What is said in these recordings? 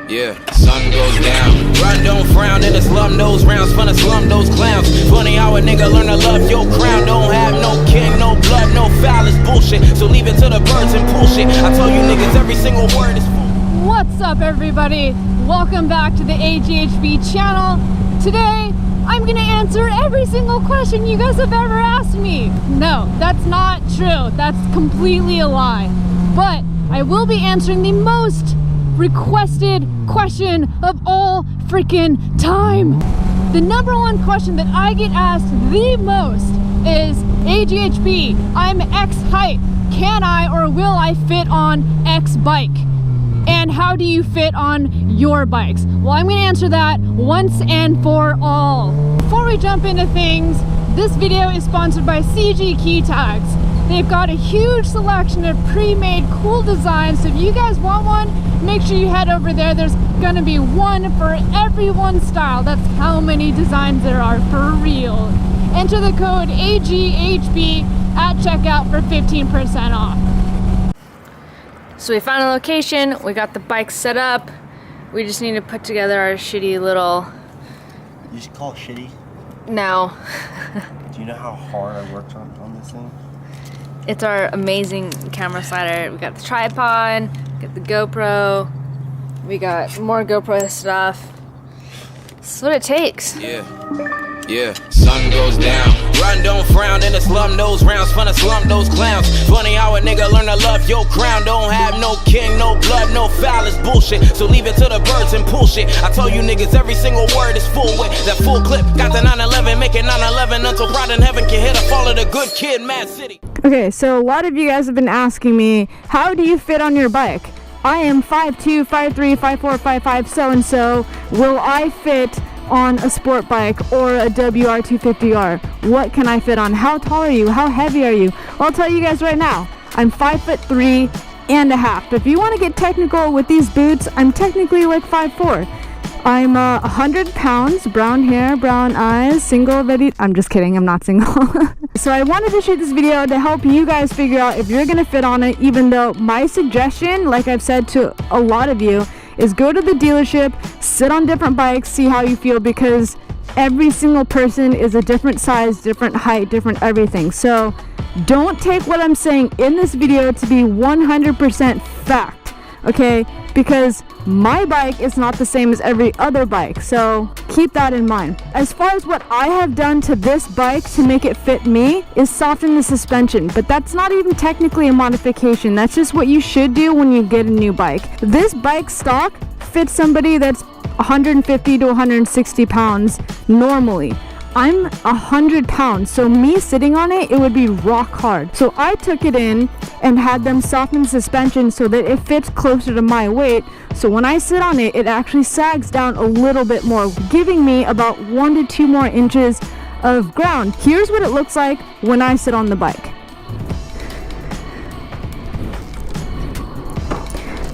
Yeah, sun goes down. Run, don't frown, in the slum those rounds, fun to slum those clowns. Funny how a nigga learn to love your crown. Don't have no king, no blood, no foul, it's bullshit. So leave it to the birds and pull shit. I tell you niggas every single word is full. What's up, everybody? Welcome back to the AGHB channel. Today, I'm gonna answer every single question you guys have ever asked me. No, that's not true. That's completely a lie. But I will be answering the most requested question of all freaking time. The number one question that I get asked the most is, AGHB, I'm X height. Can I or will I fit on X bike? And how do you fit on your bikes? Well, I'm gonna answer that once and for all. Before we jump into things, this video is sponsored by CG Key Tags. They've got a huge selection of pre-made cool designs, so if you guys want one, make sure you head over there. There's gonna be one for every one style. That's how many designs there are for real. Enter the code AGHB at checkout for 15% off. So we found a location, we got the bike set up. We just need to put together our shitty little... You should call it shitty? No. Do you know how hard I worked on this thing? It's our amazing camera slider. We got the tripod, got the GoPro, we got more GoPro stuff. That's what it takes. Yeah, sun goes down. Run, don't frown, in the slum those rounds, fun to slum those clowns. Funny how a nigga learn to love your crown. Don't have no king, no blood, no foul, it's bullshit. So leave it to the birds and pull shit. I tell you niggas every single word is full with that full clip. Got the 911, make it 911 until pride in heaven can hit a fall of the good kid, Mad City. Okay, so a lot of you guys have been asking me, how do you fit on your bike? I am 5'2", 5'3", 5'4", 5'5", so-and-so. Will I fit on a sport bike or a WR250R? What can I fit on? How tall are you? How heavy are you? Well, I'll tell you guys right now, I'm 5'3.5". If you want to get technical with these boots, I'm technically like 5'4". I'm 100 pounds, brown hair, brown eyes, single, ready. I'm just kidding, I'm not single. So I wanted to shoot this video to help you guys figure out if you're gonna fit on it, even though my suggestion, like I've said to a lot of you, is go to the dealership, sit on different bikes, see how you feel, because every single person is a different size, different height, different everything. So don't take what I'm saying in this video to be 100% fact, okay? Because my bike is not the same as every other bike, so keep that in mind. As far as what I have done to this bike to make it fit me is soften the suspension, but that's not even technically a modification. That's just what you should do when you get a new bike. This bike stock fits somebody that's 150 to 160 pounds normally. I'm 100 pounds, so me sitting on it, it would be rock hard. So I took it in and had them soften the suspension so that it fits closer to my weight. So when I sit on it, it actually sags down a little bit more, giving me about 1 to 2 more inches of ground. Here's what it looks like when I sit on the bike.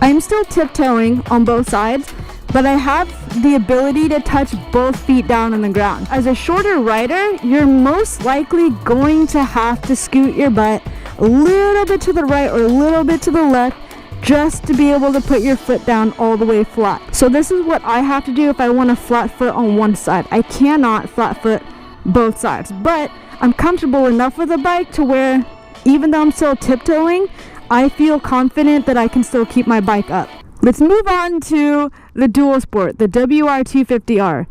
I'm still tiptoeing on both sides, but I have the ability to touch both feet down on the ground. As a shorter rider, you're most likely going to have to scoot your butt a little bit to the right or a little bit to the left just to be able to put your foot down all the way flat. So this is what I have to do if I want a flat foot on one side. I cannot flat foot both sides, but I'm comfortable enough with the bike to where even though I'm still tiptoeing, I feel confident that I can still keep my bike up. Let's move on to the dual sport, the WR250R.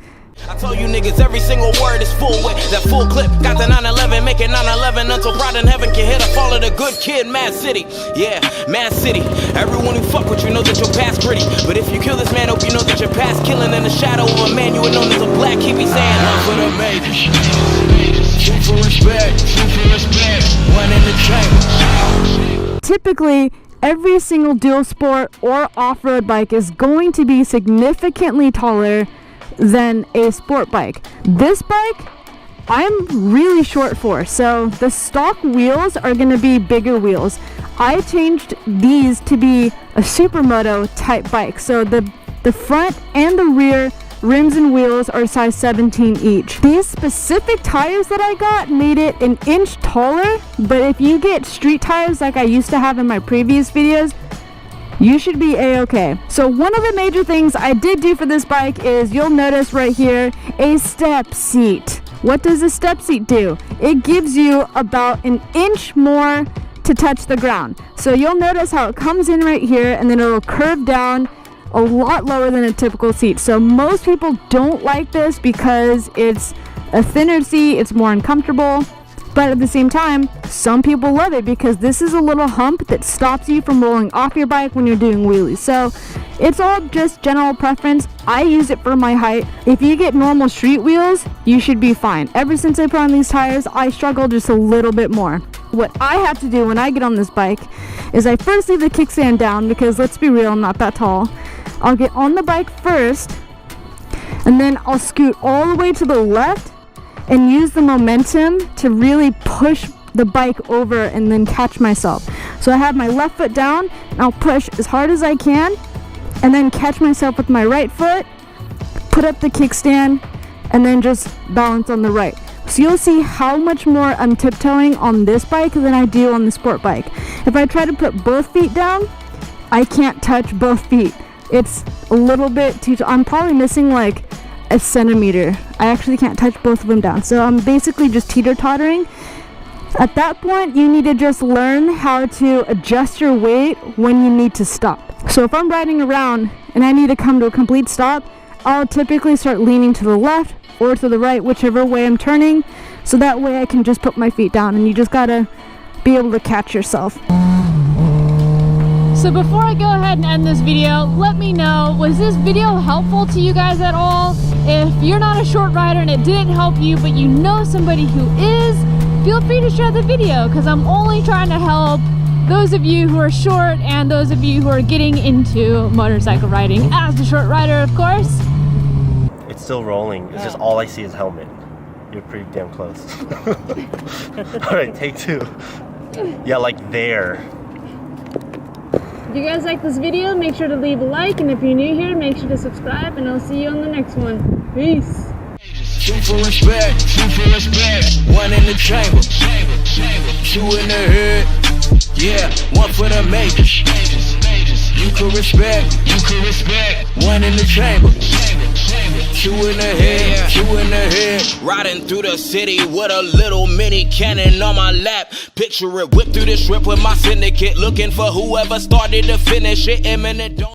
I tell you niggas every single word is full with that full clip. Got the 911, make it 911 until pride in heaven can hit a fall of the good kid, Mad City. Yeah, Mad City. Everyone who fuck with you know that your past gritty. But if you kill this man, hope you know that your past killing in the shadow of a man you were known as a black. He be saying, one for the majors, two for respect, two for respect, one in the chamber. Typically, every single dual sport or off-road bike is going to be significantly taller than a sport bike. This bike, I'm really short for, so the stock wheels are going to be bigger wheels. I changed these to be a supermoto type bike, so the front and the rear rims and wheels are size 17 each. These specific tires that I got made it an inch taller, but if you get street tires like I used to have in my previous videos, you should be a-okay. So one of the major things I did do for this bike is, you'll notice right here, a step seat. What does a step seat do? It gives you about an inch more to touch the ground. So you'll notice how it comes in right here and then it'll curve down a lot lower than a typical seat. So most people don't like this because it's a thinner seat, it's more uncomfortable. But at the same time, some people love it because this is a little hump that stops you from rolling off your bike when you're doing wheelies. So it's all just general preference. I use it for my height. If you get normal street wheels, you should be fine. Ever since I put on these tires, I struggle just a little bit more. What I have to do when I get on this bike is I first leave the kickstand down because, let's be real, I'm not that tall. I'll get on the bike first, and then I'll scoot all the way to the left and use the momentum to really push the bike over and then catch myself. So I have my left foot down and I'll push as hard as I can and then catch myself with my right foot, put up the kickstand, and then just balance on the right. So you'll see how much more I'm tiptoeing on this bike than I do on the sport bike. If I try to put both feet down, I can't touch both feet. It's a little bit too, I'm probably missing like a centimeter. I actually can't touch both of them down. So I'm basically just teeter-tottering. At that point, you need to just learn how to adjust your weight when you need to stop. So if I'm riding around and I need to come to a complete stop, I'll typically start leaning to the left or to the right, whichever way I'm turning. So that way I can just put my feet down, and you just gotta be able to catch yourself. So before I go ahead and end this video, let me know, was this video helpful to you guys at all? If you're not a short rider and it didn't help you, but you know somebody who is, feel free to share the video, because I'm only trying to help those of you who are short and those of you who are getting into motorcycle riding. As a short rider, of course. It's still rolling. It's just all I see is helmet. You're pretty damn close. Alright, take two. Yeah, like there. If you guys like this video, make sure to leave a like, and if you're new here, make sure to subscribe, and I'll see you on the next one. Peace. Two for respect, one in the chamber, two in the hood, yeah, one for the majors. You can respect, one in the chamber, two in the head, riding through the city with a little mini cannon on my lap. Picture it, whip through the strip with my syndicate, looking for whoever started to finish it. Imminent.